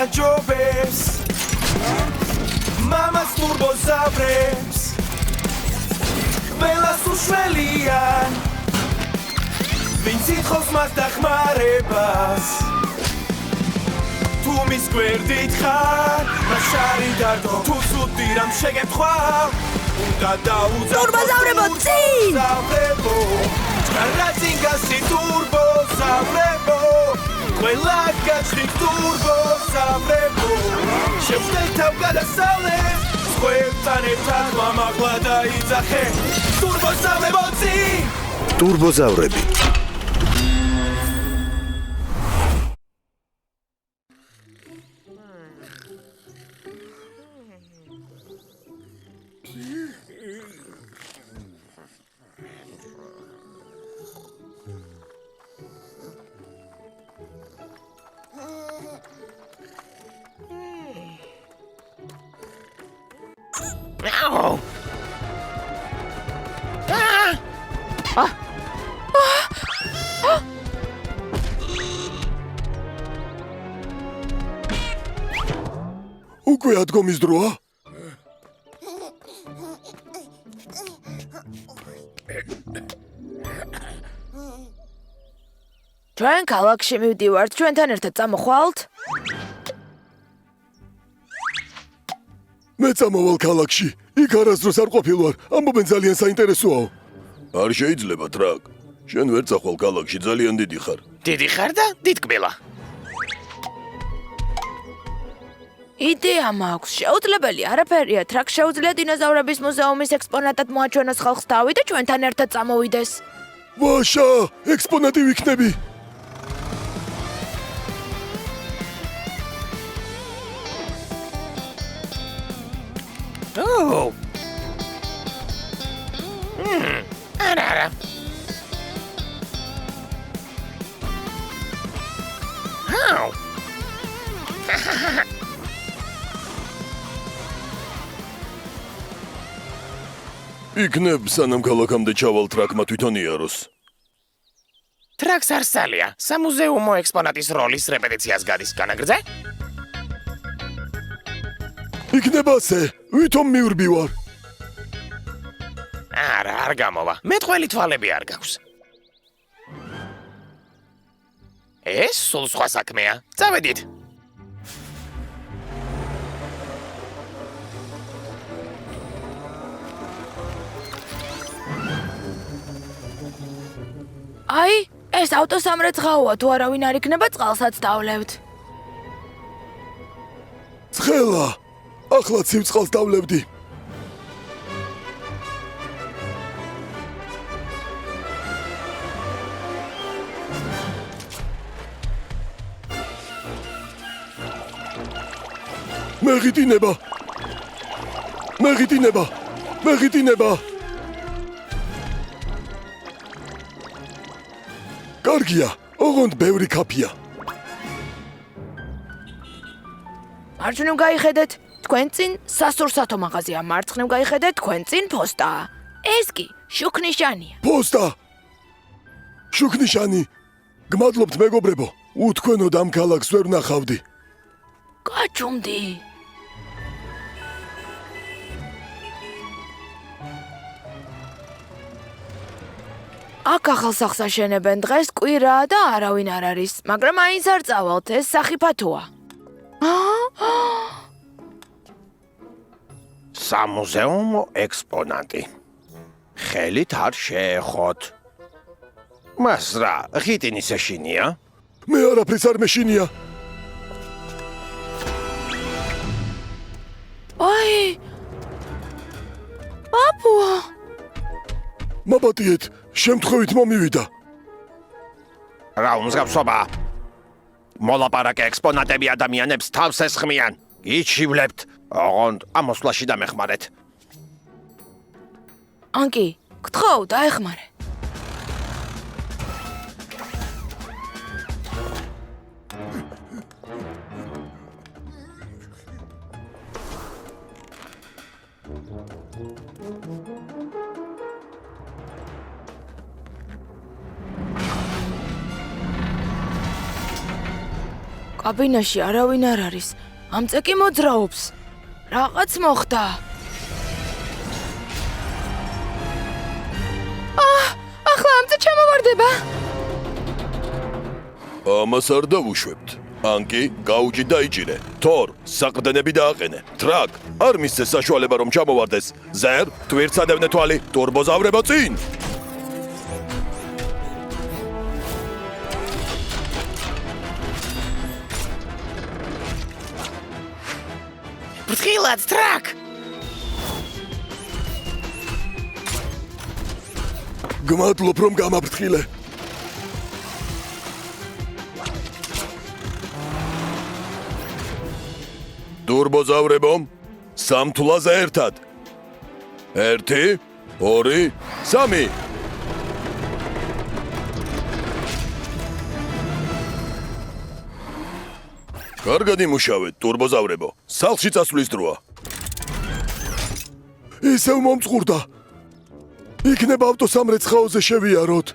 გაჯობებს მამას ტურბოზავრებს ყველას უშველია ვინც ითხოვს მას დახმარებას თუ მის გვერდით ხარ მას შარი დარდო თუ ცუდი რამ შეგემთხვა უნდა დაუძახო ტურბოზავრებო წინ Razingassi turbo savrebo Quella gachi turbo savrebo Shevsteltav gadasavles Squeltanetan mamaqla daidzaxe Turbo savrebo tsi Turbo zavrebi უკვე ადგომის დროა? ჩვენ ქალაქში მივდივართ, ჩვენთან ერთად წამოხვალთ? მე წამოვალ ქალაქში. იქ არასდროს არ ყოფილ ვარ. ამბობენ ძალიან საინტერესოა. არ შეიძლება ტრაკ. შენ ვერ წახვალ ქალაქში, ძალიან დიდი ხარ. დიდი ხარ და დიდკბილა. იდეა მაქვს. შეუძლებელი არაფერია. ტრაკ შეუძლია დინოზავრების მუზეუმის ექსპონატად მოაჩვენოს ხალხს თავი და ჩვენთან ერთად წამოვიდეს. ვაშა, ექსპონატი ვიქნები. Oh. Ara. How? იქნებ სანამ ქალაქამდე ჩავალ ტრაკმა თვითონ იაროს. ტრაქს არ სალია. სამუზეუმო ექსპონატის როლის რეპეტიციას გადის განაგრძე? იქნება ასე, ვითომ მივრბივარ. არა, არ გამოვა. მეტყველი თვალები არ გაქვს. ეს სულ სხვა საქმეა. წავედით. აი, ეს ავტოსამრეცხაოა, თუ არავინ არ იქნება წყალსაც დავლებთ. ცხელა, ახლა ცივწყალს დავლებდი. მეღიტინება. კარგია, ოღონდ ბევრი კაფეა. მარჯვნივ გაიხედეთ, თქვენ წინ სასურსათო მაღაზია, მარცხნივ გაიხედეთ, თქვენ წინ ფოსტაა. ეს კი შუქნიშანია. ფოსტა. შუქნიშანი. გმადლობთ მეგობრებო, უთქვენოდ ამ ქალაქს ვერ ვნახავდი. გაჩუმდი. აქ ახალსახს აშენებენ დღეს კვირაა და არავინ არ არის, მაგრამ აინც არ წავალთ, ეს სახიფათოა. სამუზეუმო ექსპონატი. ხელით არ შეეხოთ. მას რა, ღიტინის ეშინია? მე არაფერს არ მეშინია. აი! აპუა! მაპატიეთ, შემთხვევით მომივიდა. რა უმსგავსობა? მოლაპარაკე ექსპონატები ადამიანებს თავს ესხმიან. იჩივლებთ, ოღონდ ამოსვლაში დამეხმარეთ. ანკი, გთხოვ, დაეხმარე. კაბინაში არავინ არ არის. ამწე კი მოძრაობს. რაღაც მოხდა. ახლა ამწე ჩამოვარდება. ამას არ დავუშვებთ. ანკი, გაუჭი დაიჭირე. თორ, საყრდენები დააყენე. ტრაკ, არ მისცე საშუალება რომ ჩამოვარდეს. ზერ, თვირცადევნე თვალი, ტურბოზავრებო წინ. ფრთხილად, ტრაკ! გმადლობ რომ გამაფრთხილე. ტურბოზავრებო, სამთვლაზე ერთად. 1, 2, 3. კარგად იმუშავეთ, ტურბოზავრებო. სახლში წასვლის დროა. ისევ მომწყურდა. იქნება ავტოსამრეცხაოზე შევიაროთ.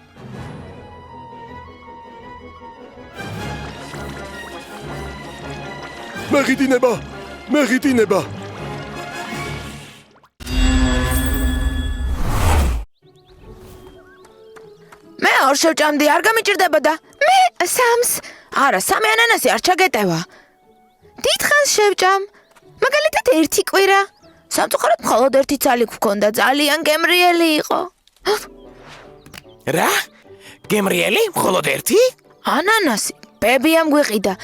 მეხიტინება. მე ორ შევჭამდი, არ გამიჭირდებოდა. მე 3-ს. არა, 3 ანანასი არ ჩაგეტევა. დიდხანს შევჭამ. მაგალითად 1 კვირა. სამწუხაროდ მხოლოდ 1 ცალი გვქონდა, ძალიან გემრიელი იყო. რა? გემრიელი? მხოლოდ 1? ანანასი, ბებიამ გვიყიდა.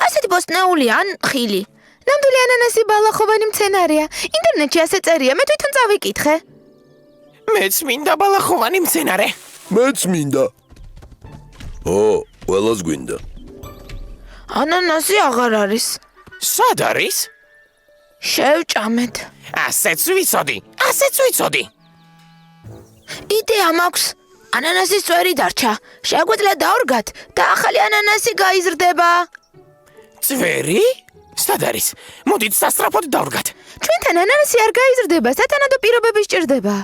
ასეთი ბოსტნეული ან ხილი. ნამდვილი ანანასი ბალახოვანი მცენარეა. ინტერნეტში ასე წერია, მე თვითონ წავიკითხე. მეც მინდა ბალახოვანი მცენარე. მეც მინდა. ყველას გვინდა. ანანასი აღარ არის. სად არის? შევჭამეთ. ასეც ვიცოდი. იდეა მაქვს. ანანასის წვერი დარჩა. შეგვიძლია დავრგათ და ახალი ანანასი გაიზრდება. წვერი? სად არის? მოდით სასწრაფოდ დავრგათ. ჩვენთან ანანასი არ გაიზრდება, სათანადო პირობები სჭირდება.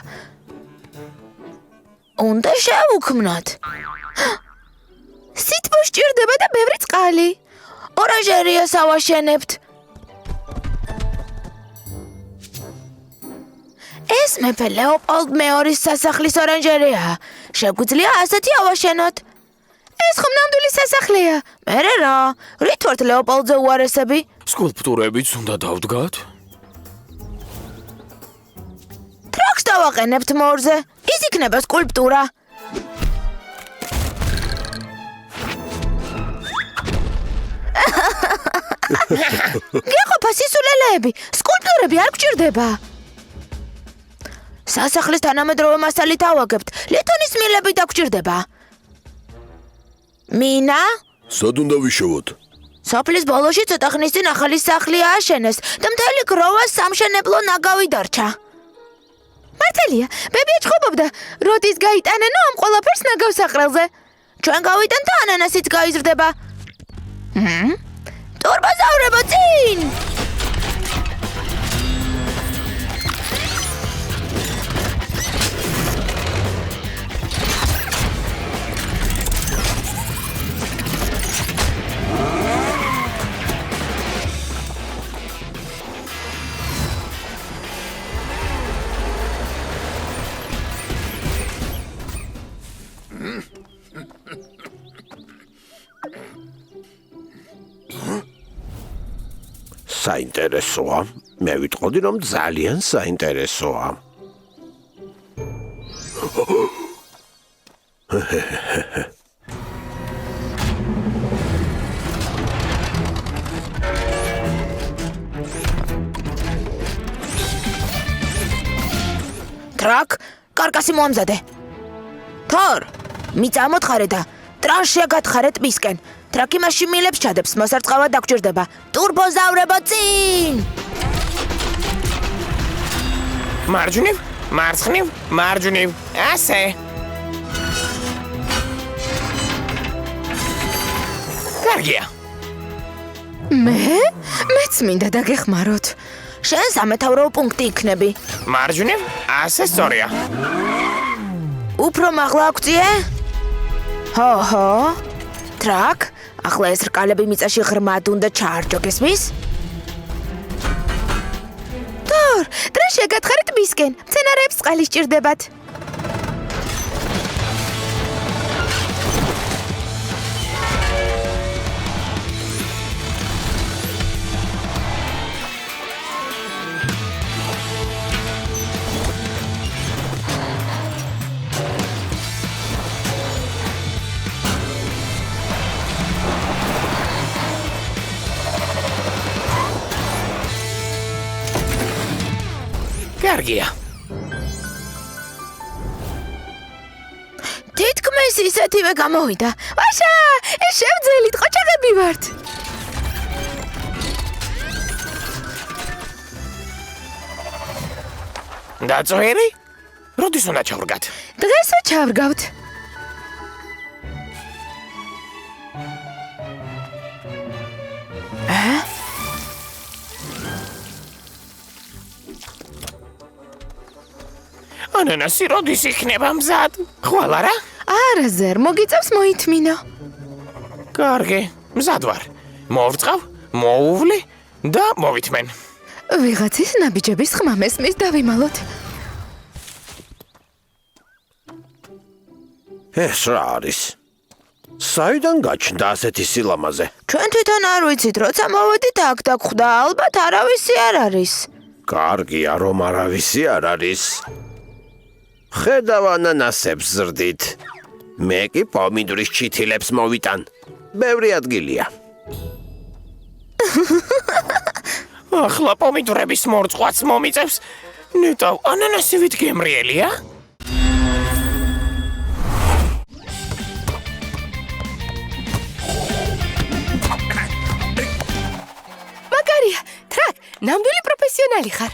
უნდა შევუქმნათ. სითბო სჭირდება და ბევრი წყალი. ორანჟერიას ავაშენებთ. ეს მეფე ლეოპოლდ მეორის სასახლის ორანჟერეა. შეგვიძლია ასეთი ავაშენოთ. ეს ხომ ნამდვილი სასახლეა. მერე რა? რით ვართ ლეოპოლდზე უარესები? სკულპტურებიც უნდა დავდგათ. ტრაქს დავაყენებთ მორზე. ის იქნება სკულპტურა. გეყოფა სისულელეები, სკულპტურები არ გჭირდება. სასახლის თანამედროვე მასალით ავაგებთ, ლითონის მილები დაგჭირდება. მინა? სად უნდა ვიშოვოთ? სოფლის ბოლოში ცოტა ხნის წინ ახალი სახლი ააშენეს და მთელი გროვა სამშენებლო ნაგავი დარჩა. მართალია, ბები ეჭხობობდა, როდის გაიტანენო ამ ყველაფერს ნაგავსაყრელზე. ჩვენ გავიტან და ანანასიც გაიზრდება. ტურბოზავრებო წინ! საინტერესოა. მე ვიტყოდი რომ ძალიან საინტერესოა. ტრაკ, კარკასი მოამზადე. თორ, მიწა მოთხარე და ტრანშია გათხარე ტბისკენ. ტრაკი მასში მილებს ჩადებს, მოსარწყავად დაგჭირდება. ტურბოზავრებო წინ! მარჯვნივ, მარცხნივ, მარჯვნივ. ასე. კარგია. მეც მინდა დაგეხმაროთ. შენ სამეთაურო პუნქტი იქნები. მარჯვნივ, ასე სწორია. უფრო მაღლა აგწიე? ჰო. ტრაკ, ახლა ეს რკალები მიწაში ღრმად უნდა ჩაარჯო, გესმის? თორ, დრაშია გათხარით მისკენ. მცენარეებს წყალი სჭირდებათ. კარგია. თითქმის ისეთივე გამოვიდა. ვაშა, ეს შევძელით ყოჩაღები ვართ. დაწვერი? როდის უნდა ჩავრგათ? დღესო ჩავრგავთ. ანანასი როდის იქნება მზად? ხვალ არა? არა, ზერ, მოგიწევს მოითმინო. კარგი, მზად ვარ. მოვწყავ, მოუვლი და მოვითმენ. ვიღაცის ნაბიჯების ხმა მესმის დავიმალოთ. ეს რა არის? საიდან გაჩნდა ასეთი სილამაზე? ჩვენ თვითონ არ ვიცით, როცა მოვედით აქ და გვხვდა, ალბათ არავისი არ არის. კარგია, რომ არავისი არ არის. ხედავ ანანასებს ზრდით. მე კი პომიდორის ჩითილებს მოვიტან. ბევრი ადგილია. ახლა პომიდორების მორწყვაც მომიწევს. ნეტავ, ანანასივით გემრიელია? მაგარია, ტრაკ, ნამდვილი პროფესიონალი ხარ.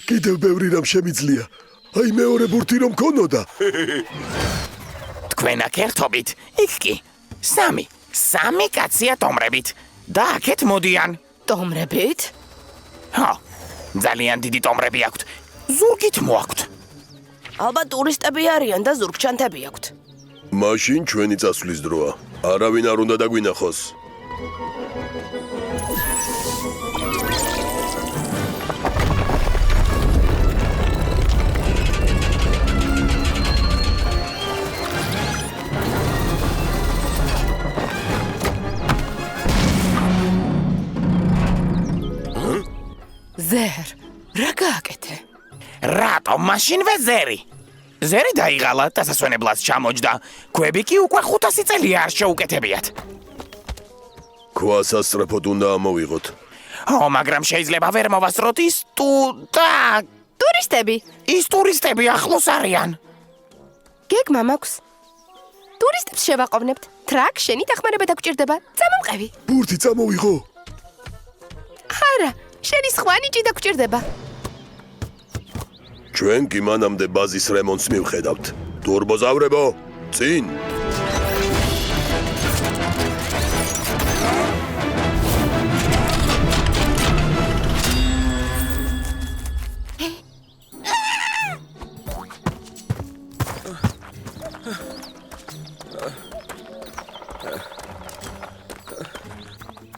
კიდევ ბევრი რამ შემიძლია. აი მეორე ბურთი რომ ქონოდა. თქვენ აქ ერთობით, იქ კი. სამი კაცია ტომრებით. და აქეთ მოდიან. ტომრებით? ჰა, ძალიან დიდი ტომრები აქვთ. ზურგით მოაქვთ. ალბათ ტურისტები არიან და ზურგჩანთები აქვთ. მაშინ ჩვენი წასვლის დროა. არავინ არ უნდა დაგვინახოს. ზერ, რა გააკეთე? რატომ მაშინვე ზერი? ზერი დაიღალა, დასასვენებლად ჩამოჯდა. ქვები კი უკვე 500 წელია არ შეუკეთებიათ. ქვას ასწრაფოდ უნდა ამოვიღოთ. მაგრამ შეიძლება ვერ მოვასწროთ ის ტურისტები. ის ტურისტები ახლოს არიან. გეგმა მაქვს. ტურისტებს შევაყოვნებთ. ტრაკ, შენი დახმარება დაგჭირდება. წამომყევი. ბურთი წამოვიღო. არა, შენი სხვა ნიჭი დაგჭირდება. ჩვენ კი მანამდე ბაზის რემონტს მივხედავთ. ტურბოზავრებო, წინ!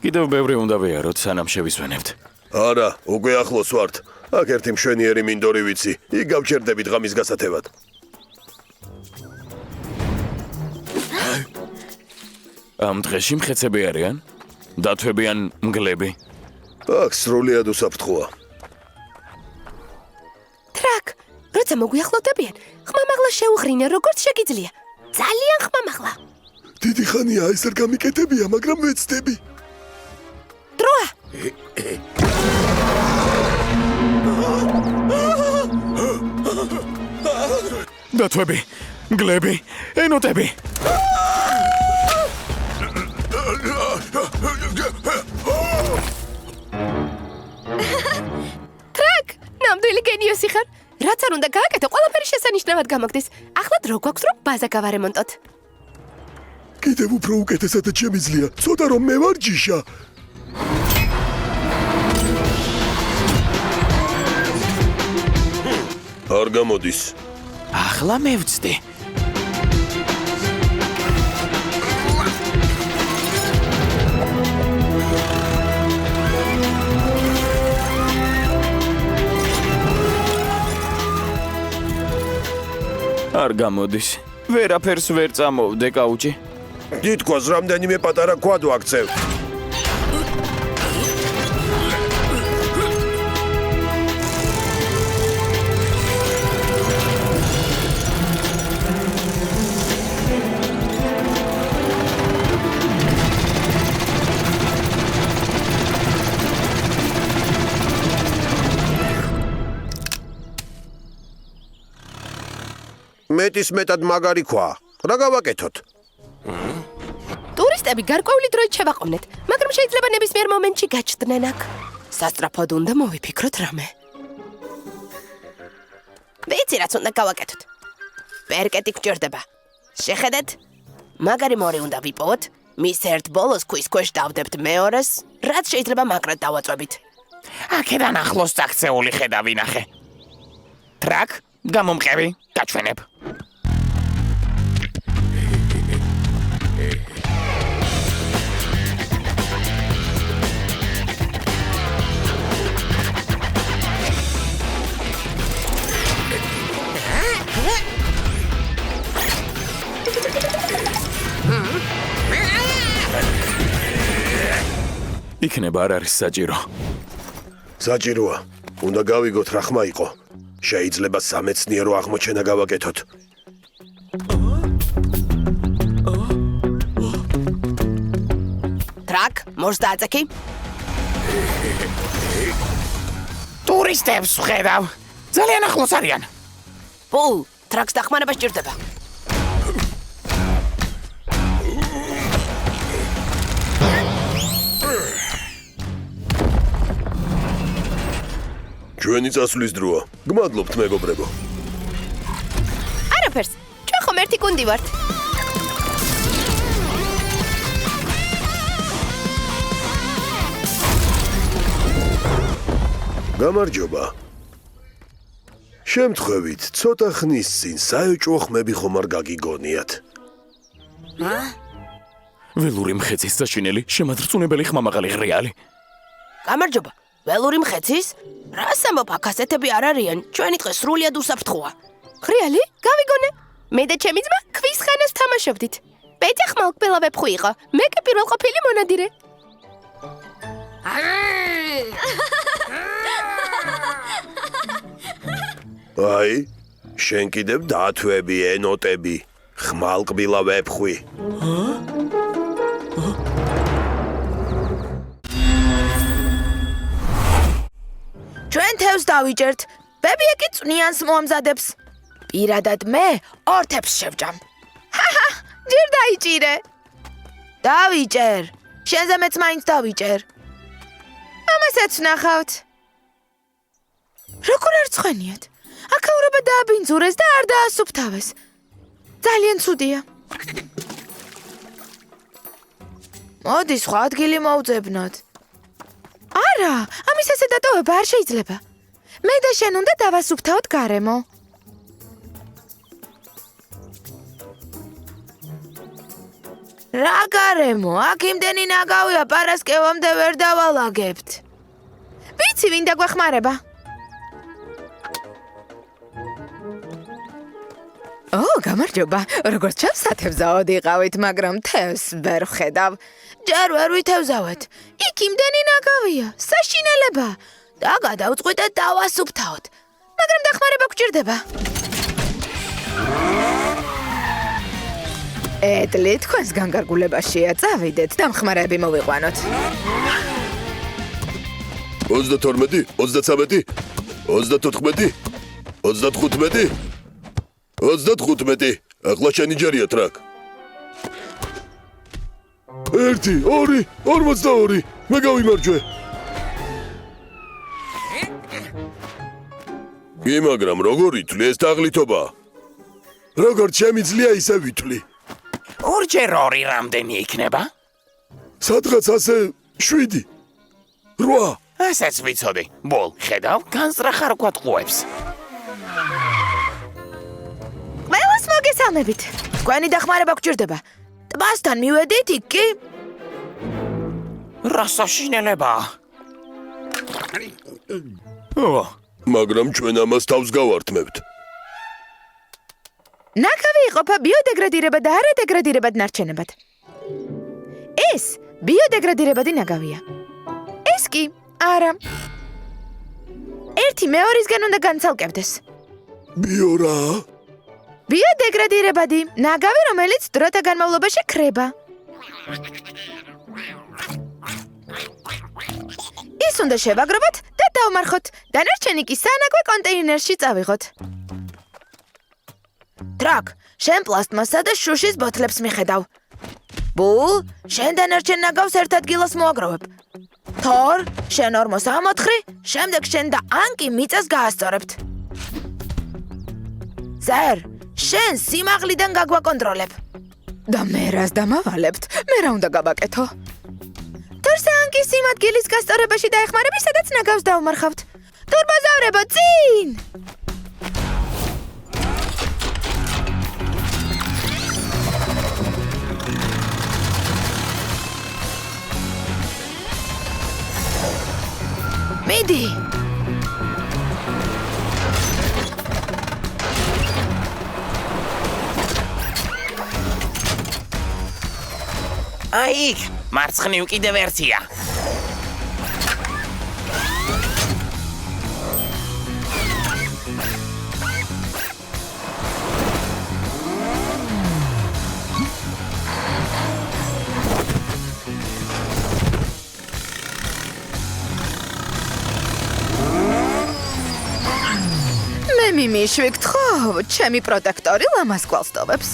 კიდევ ბევრი უნდა ვეაროთ, სანამ შევისვენებთ. არა, უკვე ახლოს ვართ. აქ ერთი მშვენიერი მინდორი ვიცი. იქ გავჩერდებით ღამის გასათევად. ამ დღეში მხეცები არიან? დათვები ან მგლები? აქ სრულიად უსაფრთხოა. ტრაკ, როცა მოგვიახლოვდებიან, ხმამაღლა შეუღრინე, როგორც შეგიძლია. ძალიან ხმამაღლა. დიდი ხანია ეს არ გამიკეთებია, მაგრამ ვეცდები. დროა. დათვები, მგლები, ენოტები. ტრაკ, ნამდვილი გენიოსი ხარ. რაც არ უნდა გააკეთო, ყველაფერი შესანიშნავად გამოგდის. ახლა დრო გვაქვს, რომ ბაზა გავარემონტოთ. კიდევ უფრო უკეთესად შემიძლია. ცოტა რომ მე ვარ ჯიშა. არ გამოდის. ახლა მევცდი. არ გამოდის. ვერაფერს ვერ წამოვდე, კაუჭი. თითქოს რამდენიმე პატარა ქვა ვაქცევ. მეტის მეტად მაგარი ქვა. რა გავაკეთოთ? ტურისტები გარკვეული დროით შევაყოვნეთ, მაგრამ შეიძლება ნებისმიერ მომენტში გაჩნდნენ აქ. სასწრაფოდ უნდა მოვიფიქროთ რამე. ვიცი რაც უნდა გავაკეთოთ. პერკეტი გჭირდება. შეხედეთ? მაგარი მორი უნდა ვიპოვოთ. მის ერთ ბოლოს ქვის ქვეშ დავდებთ მეორეს, რაც შეიძლება მაგრად დავაწვევით. აქედან ახლოს წაქცეული ხედა ვინახე. ტრაკ, გამომყევი, გაჩვენებ. იქნება არ არის საჭირო. საჭიროა. უნდა გავიგოთ რა ხმა იყო. შეიძლება სამეცნიერო აღმოჩენა გავაკეთოთ. ტრაკ, მორს დააწექი. ტურისტებს ვხედავ. ძალიან ახლოს არიან. პულ, ტრაკს დახმარება სჭირდება. ჩვენი წასვლის დროა. გმადლობთ, მეგობრებო. არაფერს. ჩვენ ხომ ერთი გუნდი ვართ. გამარჯობა. შემთხვევით, ცოტა ხნის წინ საეჭვო ხმები ხომ არ გაგიგონიათ? ველური მხეცის საშინელი, შემადრწუნებელი ხმამაღალი ღრიალი. გამარჯობა. ველური მხეცის? რას ამბობ, აქ ასეთები არ არიან. ჩვენი დღე სრულიად უსაფრთხოა. ღრიალი? გავიგონე. მე და ჩემი ძმა ქვის ხანას თამაშობდით. პეტი ხმალ კბელა ვეფხვი იყო. მე კი პირველყოფილი მონადირე. აი, შენ კიდევ დათვები, ენოტები, ხმალყბილა ვეფხვი. ჩვენ თევს დავიჭერთ. ბებია კი წვნიანს მოამზადებს. პირადად მე ორთებს შევჭამ. ჰაჰა, ჯერ დაიჭირე. დავიჭერ. შენზე მეც მაინც დავიჭერ. ამასაც ვნახავთ. როგორ არ ცხენიათ? აქაურობა დააბინძურეს და არ დაასუფთავეს. ძალიან ცუდია. მოდი სხვა ადგილი მოვძებნოთ. არა, ამის ასე დატოვება არ შეიძლება. მე და შენ უნდა დავასუფთავოთ გარემო. რა გარემო? აქ იმდენი ნაგავია, პარასკევამდე ვერ დავალაგებთ. ვიცი, ვინ დაგვეხმარება? გამარჯობა. როგორც ჩანს, სათევზაოდ იყავით, მაგრამ თევს ვერ ვხედავ. ჯერ ვერ ვითევზავეთ. იქ იმდენი ნაგავია, საშინელება. და გადავწყვიტეთ დავასუფთავოთ. მაგრამ დახმარება გვჭირდება. ეტლი, თქვენს განკარგულებაშია, წავიდეთ და მხმარები მოვიყვანოთ. 32, 33, 34, 35, 35. ახლა შენი ჯერია ტრაკ. 1, 2, 42. მე გავიმარჯვე. მაგრამ როგორ ითვლი ეს თაღლითობა? როგორ შემიძლია ისე ვითვლი? ორჯერ ორი რამდენი იქნება? სადღაც ასე 7, 8. ასეც ვიცოდი. ბოლ, ხედავ, განსწრახარ ვქვა ყუებს. ყველას მოგესალმებით. თქვენი დახმარება გვჭირდება. ტბასთან მივედით იქ კი? რა საშინელებაა? მაგრამ ჩვენ ამას თავს გავართმევთ. ნაკავი იყოფა ბიოდეგრადირებად და არადეგრადირებად ნარჩენებად. ეს ბიოდეგრადირებადი ნაგავია. ეს კი არა. ერთი მეორისგან უნდა განცალკევდეს. ბიორა? ბიოდეგრადირებადი ნაგავი, რომელიც დროთა განმავლობაში ქრება. ის უნდა შევაგრობოთ და დავმარხოთ. დანარჩენი კი სანაგვე კონტეინერში წავიღოთ. ტრაკ, შენ პლასტმასსა და შუშის ბოთლებს მიხედავ. ბულ, შენ დანარჩენ ნაგავს ერთ ადგილას მოაგროვებ. თორ, შენ ორმოს ამოთხრი, შემდეგ შენ და ანკი მიწას გაასწორებთ. ზერ, შენ სიმაღლიდან გაგვაკონტროლებ. და მე რას დამავალებთ? მე რა უნდა გავაკეთო? თორსა ანკი სიმადგილის გასწორებაში დაეხმარები, სადაც ნაგავს დავმარხავთ. თურბოზავრებო, წინ! მიდი! აი იქ, მარცხნივ კიდევ ერთია. მე მიმიშვიგთ ხო, ჩემი პროტექტორი ლამას გვალსტოვებს.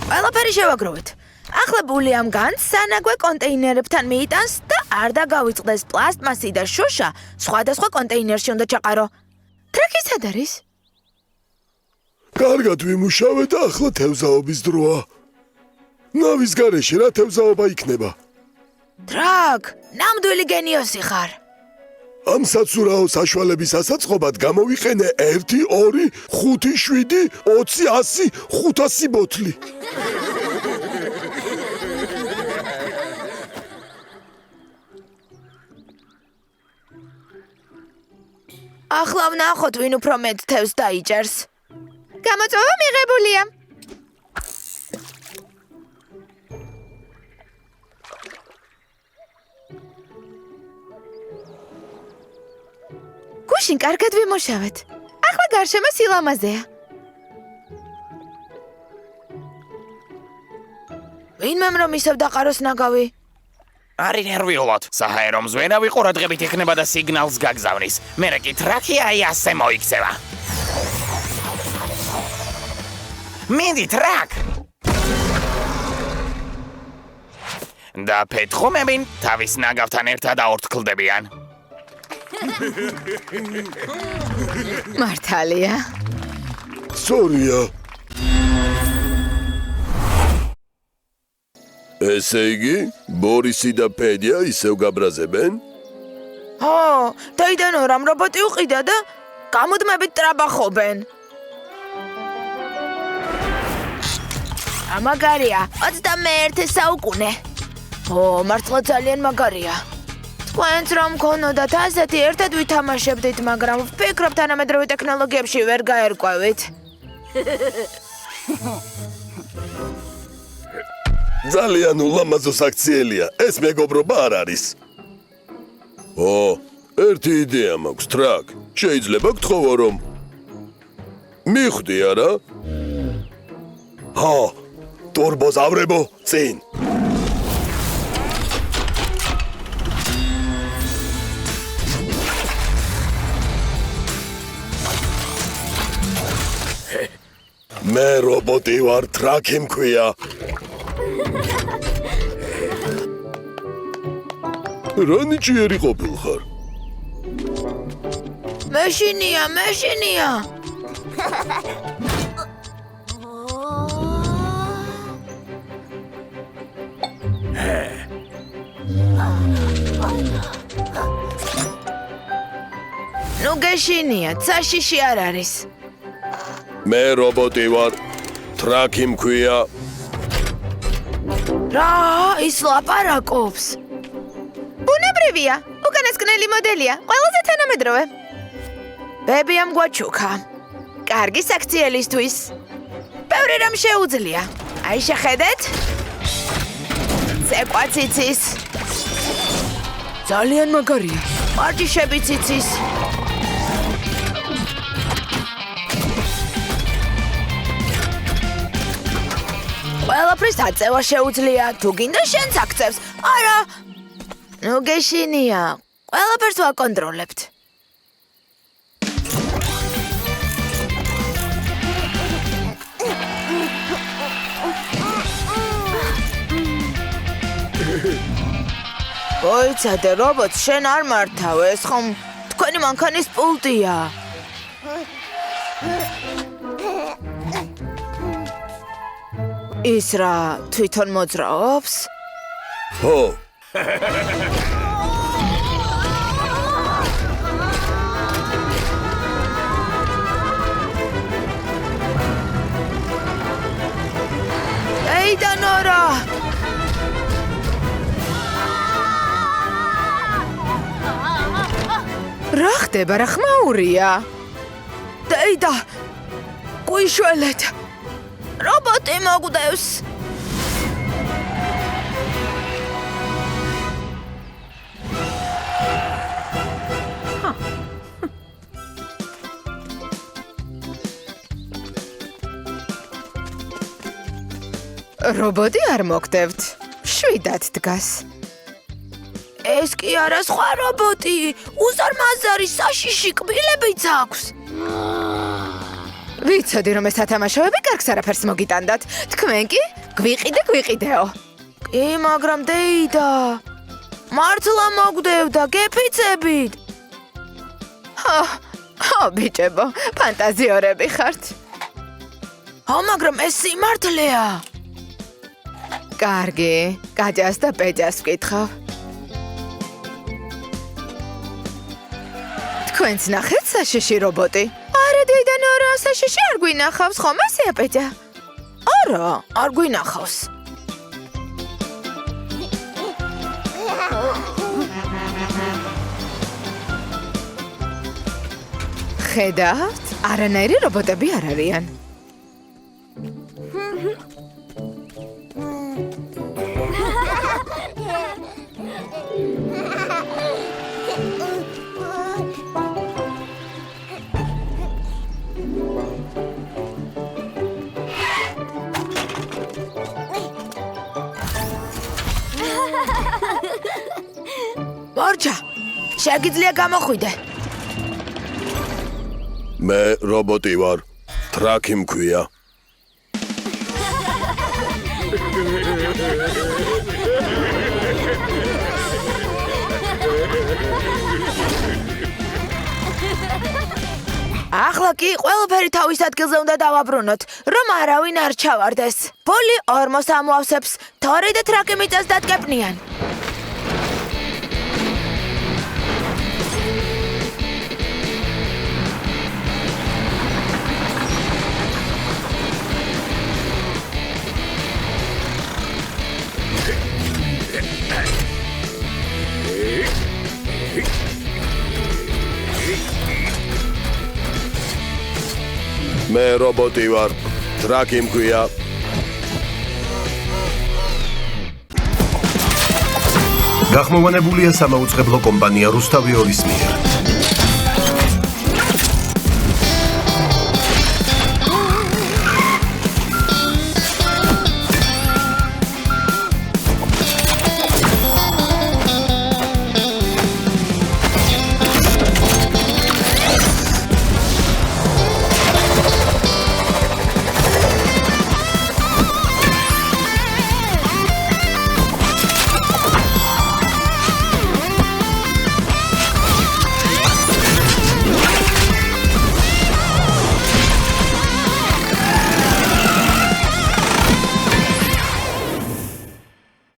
ყველაფერი შევაგროვეთ. ახლა ბული ამ განს სანაგვე კონტეინერებთან მიიტანს და არ დაგავიწყდეს პლასტმასი და შუშა სხვადასხვა კონტეინერში უნდა ჩაყარო. ტრაკი სად არის? კარგად ვიმუშავე და ახლა თევზაობის დროა. ნავის გარეშე რა თევზაობა იქნება? ტრაკ, ნამდვილი გენიოსი ხარ. ამ საცურაო საშუალების ასაწყობად გამოვიყენე 1, 2, 5, 7, 20, 100, 500 ბოთლი. ახლა ვნახოთ, ვინ უფრო მეტ თევზს დაიჭერს. გამოწვევა მიღებულია. გუშინ კარგად ვიმუშავეთ. ახლა გარშემო სილამაზეა. ვინმემ რომ ისევ დაყაროს ნაგავი? არი ნერვიულად. საჰაერო მზვერავი ყურადღებით იქნება და სიგნალს გაგზავნის. მერე კი ტრაკი აი ასე მოიქცევა. მიდი ტრაკ! და პეტრომები თავის ნაგავთან ერთად აორთქლდებიან. მართალია. სწორია. ესე იგი, ბორისი და პედია ისევ გაბრაზებენ? ჰო, დაიდან ორამ რობოტი უყიდა და გამუდმებით ტრაბახობენ. ამაგარია, 21 საუკუნე. ო, მართლა ძალიან მაგარია. თქვენც რომ მქონოდათ ასეთი ერთად ვითამაშებდით, მაგრამ ვფიქრობ თანამედროვე ტექნოლოგიებში ვერ გაერკვევით. ძალიან ულამაზოს აქციელია. ეს მეგობრობა არ არის. ო, ერთი იდეა მაქვს, ტრაკ. შეიძლება გთხოვო რომ მიხვდი არა? ჰა, თურბოზავრებო, წინ. მე რობოტი ვარ, ტრაკი მქვია. რა ნიჭიერი ყოფილხარ? მეშინია. ნუ გეშინია, საშიში არ არის. მე რობოტი ვარ, ტრაკი მქვია. რა, ის ლაპარაკობს. ბუნებრივია, უკანასკნელი მოდელია, ყველაზე თანამედროვე. ბებიამ გვაჩუქა. კარგი საქციელისთვის. ბევრი რამ შეუძლია. აი შეხედეთ. ცეკვაციც იცის. ძალიან მაგარია. პარჭიშებიც იცის. ყველაფრის აწევა შეუძლია. თუ გინდა შენც აქცევს. არა. ნუ გეშინია. ყველაფერს ვაკონტროლებთ. ოიცადე, რობოტს შენ არ მართავ, ეს ხომ თქვენი მანქანის პულტია. ის რა თვითონ მოძრაობს? ხო, ეი და ნორა! რა ხდება, რა ხმაურია? დეიდა! გვიშველეთ! რობოტი მოგვდევს! რობოტი არ მოგდევთ. შვიდად დგას. ეს კი არა სხვა რობოტი, უზარმაზარი საშიში კბილებიც აქვს. ვიცოდი რომ ეს ათამაშოები კარგს არაფერს მოგიტანდათ. თქვენ კი გვიყიდეო. კი, მაგრამ დეიდა. მართლა მოგდევდა, გეფიცებით. ხო, ბიჭებო, ფანტაზიორები ხართ. მაგრამ ეს სიმართლეა. კარგი, გაჯას და პეჯას ვკითხავ. თქვენც ნახეთ საშიში რობოტი? არა დეიდა ნორა, საშიში არ გვინახავს, ხომ ასეა პეჯა? არა, არ გვინახავს. ხედავთ? არანაირი რობოტები არ არიან. მორჩა, შეგიძლია გამოხვიდე. მე რობოტი ვარ. ტრაკი მქვია. ახლა კი ყველაფერი თავის ადგილზე უნდა დავაბრუნოთ, რომ არავინ არ ჩავარდეს. ბოლი ორმოს ამოავსებს, თორი და ტრაკი მიწას დატკეპნიან. მე რობოტი ვარ. ტრაკი მქვია. გახმოვანებულია სამაუწყებლო კომპანია რუსთავი ორის მიერ.